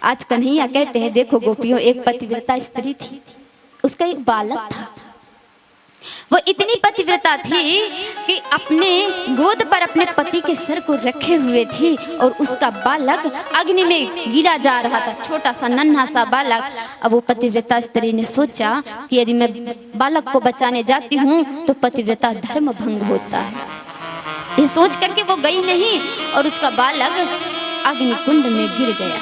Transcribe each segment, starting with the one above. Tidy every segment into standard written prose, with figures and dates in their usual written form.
आज कन्हैया कहते हैं, देखो गोपियों, एक पतिव्रता स्त्री थी, उसका एक बालक था। वो इतनी पतिव्रता थी कि अपने गोद पर अपने पति के सर को रखे हुए थी और उसका बालक अग्नि में गिरा जा रहा था, छोटा सा नन्हा सा बालक। अब वो पतिव्रता स्त्री ने सोचा कि यदि मैं बालक को बचाने जाती हूँ तो पतिव्रता धर्म भंग होता है। ये सोच करके वो गई नहीं और उसका बालक अग्निकुंड में गिर गया।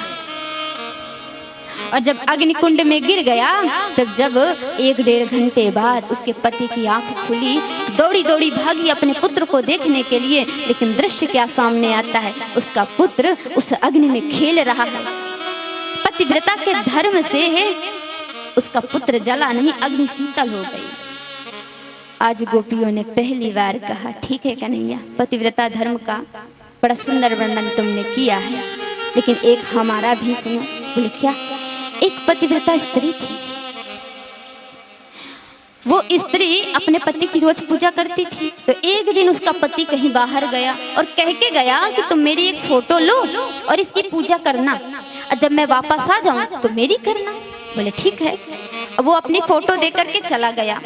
और जब अग्निकुंड में गिर गया, तब जब 1-1.5 घंटे बाद उसके पति की आंख खुली, तो दौड़ी दौड़ी भागी अपने पुत्र को देखने के लिए। लेकिन दृश्य क्या सामने आता है, उसका पुत्र उस अग्नि में खेल रहा है। पतिव्रता के धर्म से उसका पुत्र जला नहीं, अग्नि शीतल हो गई। आज गोपियों ने पहली बार कहा, ठीक है कन्हैया, पतिव्रता धर्म का बड़ा सुंदर वर्णन तुमने किया है, लेकिन एक हमारा भी सुनो। बोले क्या? एक पतिव्रता स्त्री थी, वो स्त्री अपने पति की रोज पूजा करती थी। तो एक दिन उसका पति कहीं बाहर गया और कह के गया कि तुम मेरी एक फोटो लो और इसकी पूजा करना, और जब मैं वापस आ जाऊं तो मेरी करना। बोले ठीक है। अब वो अपनी फोटो दे करके चला गया।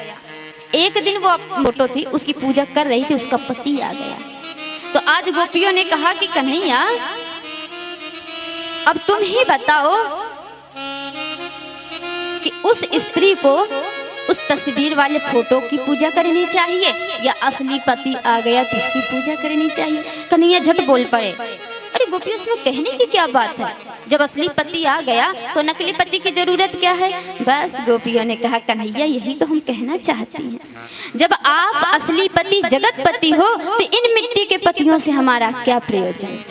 एक दिन वो फोटो थी, उसकी पूजा कर रही थी, उसका पति आ गया। तो आज गोपियों ने कहा कि कन्हैया, अब तुम ही बताओ कि उस स्त्री को उस तस्वीर वाले फोटो की पूजा करनी चाहिए या असली पति आ गया तो उसकी पूजा करनी चाहिए? कन्हैया झट बोल पड़े, अरे गोपियों, इसमें कहने की क्या बात है? जब असली पति आ गया तो नकली पति की जरूरत क्या है? बस गोपियों ने कहा, कन्हैया यही तो हम कहना चाहती हैं। जब आप असली पति जगत पति हो तो इन मिट्टी के पतियों से हमारा क्या प्रयोजन?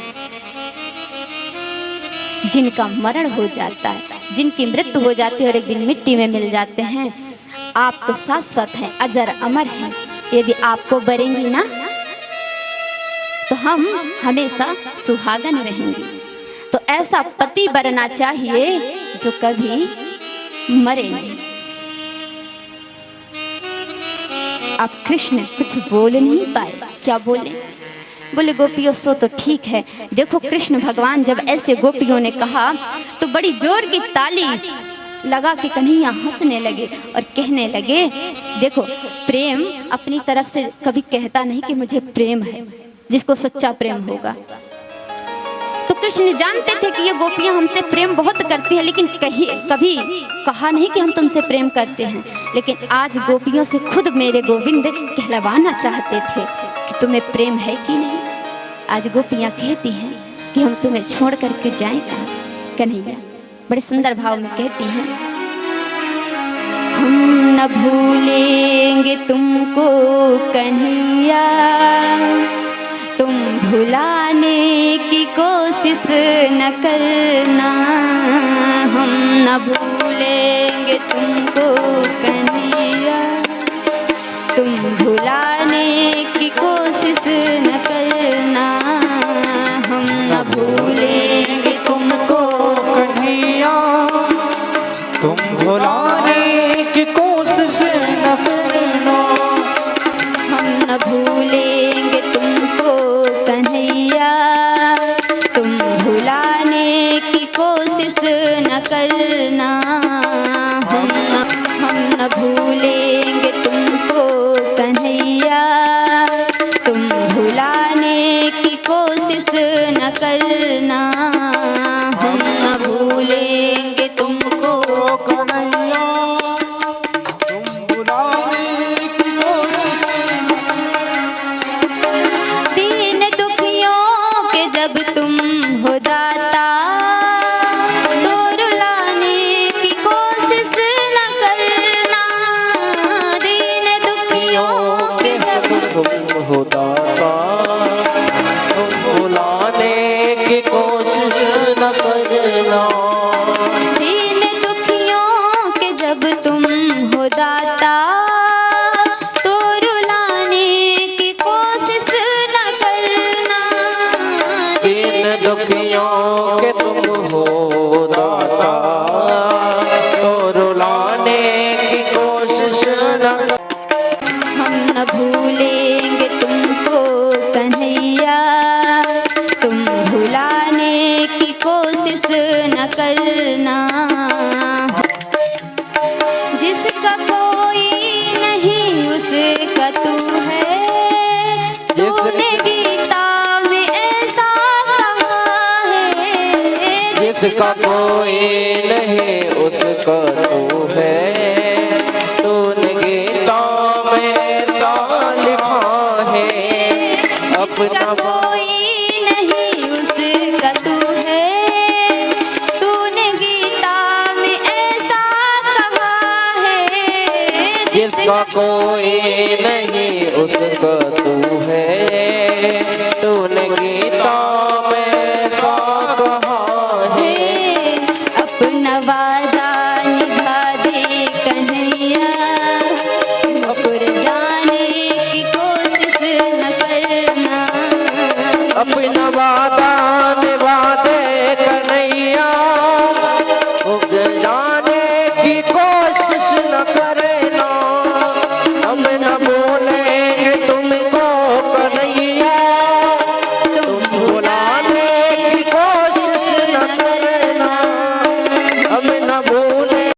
जिनका मरण हो जाता है, जिनकी मृत्यु हो जाती है और एक दिन मिट्टी में मिल जाते हैं, आप तो शाश्वत हैं, अजर अमर हैं। यदि आपको बरेंगी ना तो हम हमेशा सुहागन रहेंगे। तो ऐसा पति बरना चाहिए जो कभी मरे नहीं। अब कृष्ण कुछ बोल नहीं पाए, क्या बोले? बोले गोपियों, सो तो ठीक है। देखो कृष्ण भगवान जब ऐसे गोपियों ने कहा तो बड़ी जोर की ताली लगा के कन्हैया हंसने लगे और कहने लगे, देखो प्रेम अपनी तरफ से कभी कहता नहीं कि मुझे प्रेम है, जिसको सच्चा प्रेम होगा। तो कृष्ण जानते थे कि ये गोपियां हमसे प्रेम बहुत करती हैं, लेकिन कभी कहा नहीं कि हम तुमसे प्रेम करते हैं। लेकिन आज गोपियों से खुद मेरे गोविंद कहलवाना चाहते थे कि तुम्हें प्रेम है कि नहीं। आज गोपियां कहती हैं कि हम तुम्हें छोड़ करके जाएं कहाँ? कन्हैया बड़े सुंदर भाव में कहती हैं, हम न भूलेंगे तुमको कन्हैया, तुम भुलाने की कोशिश न करना। हम न भूलेंगे तुमको कन्हैया, तुम भुलाने की कोशिश न करना। हम न भूलेंगे तुमको कन्हैया, तुम भुलाने की कोशिश न करना। हम न भूलेंगे तुमको कन्हैया, तुम भुलाने की कोशिश न करना। हम न भूलेंगे तुमको कन्हैया, तुम भुलाने की कोशिश न करना। हम न भूलेंगे तुमको कन्हैया, तुम भुलाने की कोशिश न करना। दीन दुखियों के जब तुम हो दाता, तो रुलाने की कोशिश न करना। दीन दुखियों के जब तुम हो दाता, तुम भुलाने की कोशिश न करना। दीन दुखियों के जब तुम हो दाता, तो रुलाने की कोशिश न करना। दीन दुखियों के तुम हो दाता, तो रुलाने की कोशिश न। हम न भूलेंगे तुमको कन्हैया, तुम भुलाने की कोशिश न न करना। जिसका कोई नहीं उसका तू है, तूने गीता में ऐसा कहा है। जिसका कोई नहीं उसका तू है, तूने गीता में ऐसा लिखा है। जिसका कोई नहीं उसका तू है, तूने गीता में ऐसा कहा है। जिसका कोई नहीं उसका तू है, तूने गीता में ऐसा कहा है। अपना वादा